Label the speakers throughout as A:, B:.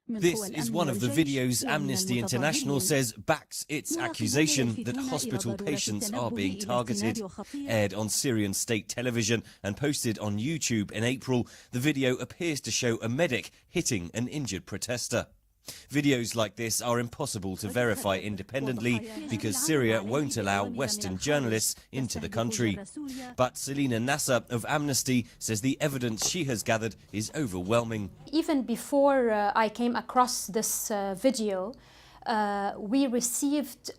A: This is one of the videos Amnesty International says backs its accusation that hospital patients are being targeted. Aired on Syrian state television and posted on YouTube in April, the video appears to show a medic hitting an injured protester. Videos like this are impossible to verify independently because Syria won't allow Western journalists into the country. But Selina Nasser of Amnesty says the evidence she has gathered is overwhelming.
B: Even before I came across this video, we received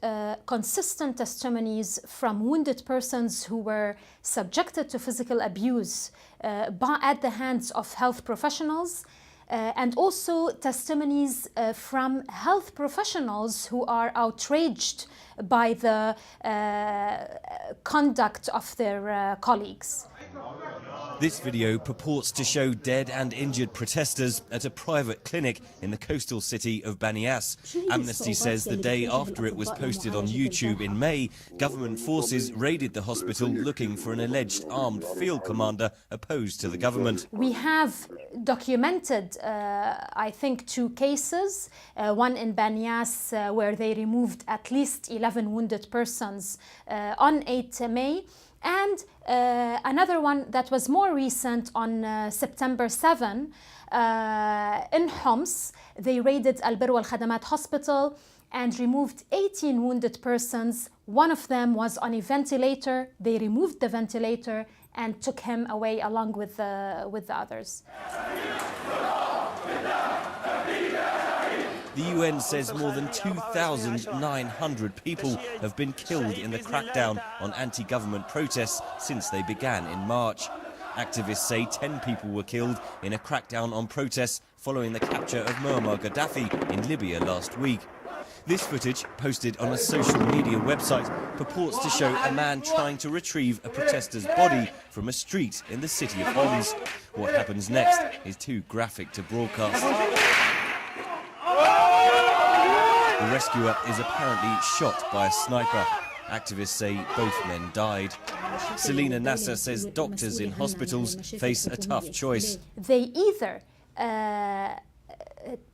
B: consistent testimonies from wounded persons who were subjected to physical abuse at the hands of health professionals. And also testimonies from health professionals who are outraged by the conduct of their colleagues.
A: This video purports to show dead and injured protesters at a private clinic in the coastal city of Banias. Amnesty says the day after it was posted on YouTube in May, government forces raided the hospital looking for an alleged armed field commander opposed to the government.
B: We have documented, I think, 2 cases, one in Banias where they removed at least 11 wounded persons on 8 May. And another one that was more recent on September 7 in Homs. They raided Ridgwell Khadamat Hospital and removed 18 wounded persons. One of them was on a ventilator. They removed the ventilator and took him away along with the others.
A: The UN says more than 2,900 people have been killed in the crackdown on anti-government protests since they began in March. Activists say 10 people were killed in a crackdown on protests following the capture of Muammar Gaddafi in Libya last week. This footage, posted on a social media website, purports to show a man trying to retrieve a protester's body from a street in the city of Homs. What happens next is too graphic to broadcast. The rescuer is apparently shot by a sniper. Activists say both men died. Selina Nasser says doctors in hospitals face a tough choice.
B: They either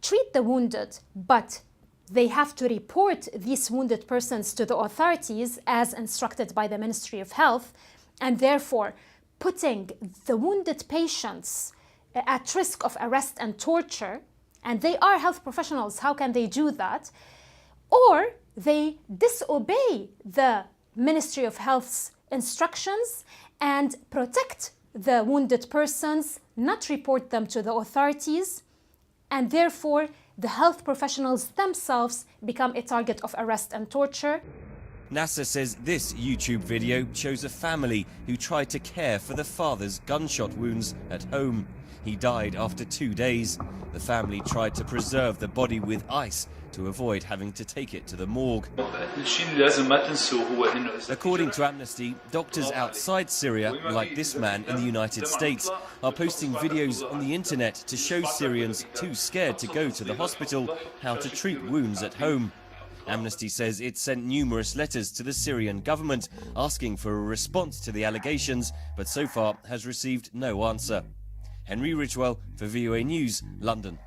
B: treat the wounded, but they have to report these wounded persons to the authorities as instructed by the Ministry of Health, and therefore putting the wounded patients at risk of arrest and torture. And they are health professionals, how can they do that? Or they disobey the Ministry of Health's instructions and protect the wounded persons, not report them to the authorities, and therefore the health professionals themselves become a target of arrest and torture.
A: Nasser says this YouTube video shows a family who tried to care for the father's gunshot wounds at home. He died after 2 days. The family tried to preserve the body with ice to avoid having to take it to the morgue. According to Amnesty, doctors outside Syria, like this man in the United States, are posting videos on the internet to show Syrians too scared to go to the hospital how to treat wounds at home. Amnesty says it sent numerous letters to the Syrian government asking for a response to the allegations, but so far has received no answer. Ridgwell for VOA News, London.